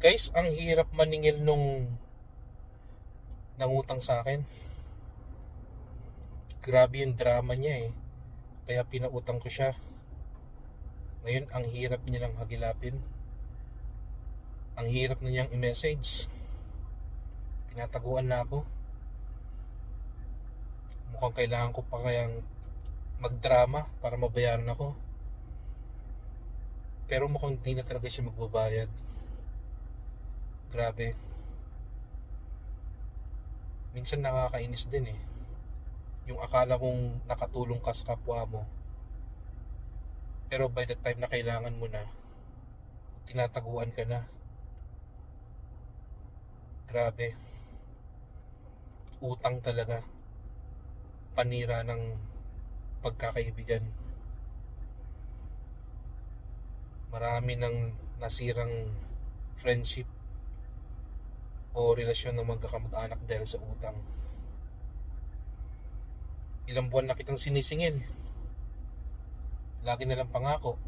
Guys, ang hirap maningil nung nangutang sa akin. Grabe yung drama niya eh. Kaya pinautang ko siya. Ngayon, ang hirap niya lang hagilapin. Ang hirap na niyang i-message. Tinataguan na ako. Mukhang kailangan ko pa kayang magdrama para mabayaran ako. Pero mukhang hindi na talaga siya magbabayad. Grabe. Minsan nakakainis din eh. Yung akala kong nakatulong ka sa kapwa mo. Pero by the time na kailangan mo na, tinataguan ka na. Grabe. Utang talaga. Panira ng pagkakaibigan. Marami ng nasirang friendship o relasyon ng magkakamag-anak dahil sa utang. Ilang buwan na kitang sinisingil. Lagi na lang pangako.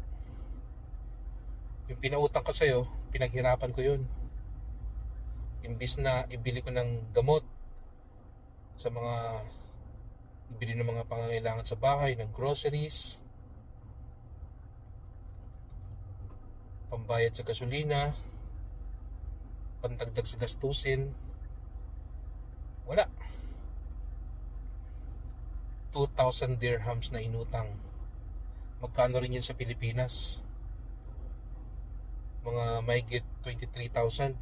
Yung pinautang ko sa'yo, pinaghirapan ko yun. Imbis na ibili ko ng gamot sa mga ibili ng mga pangangailangan sa bahay, ng groceries, pambayad sa gasolina, pandagdag sa gastusin, wala. 2,000 dirhams na inutang. Magkano rin yun sa Pilipinas? Mga mahigit 23,000.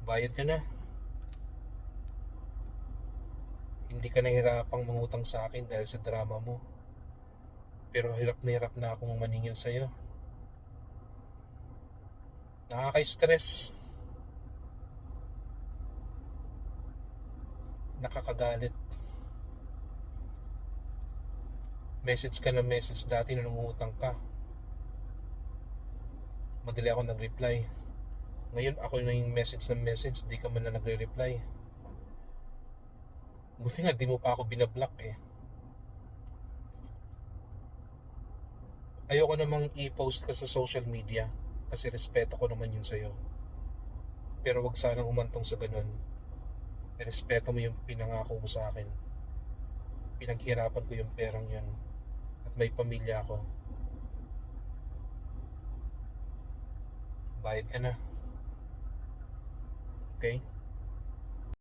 Bayad ka na. Hindi ka nahirapang mangutang sa akin dahil sa drama mo. Pero hirap na akong maningil sa'yo. Nakaka-stress. Nakakagalit. Message ka na message dati na nangungutang ka. Madali ako nag-reply. Ngayon ako na yung message ng message, di ka man na nagre-reply. Buti nga di mo pa ako binablock eh. Ayoko namang i-post ka sa social media kasi respeto ko naman yun sa'yo. Pero wag sanang humantong sa ganun. Respeto mo yung pinangako mo sa akin. Pinaghirapan ko yung perang yun. At may pamilya ako. Bayad ka na. Okay?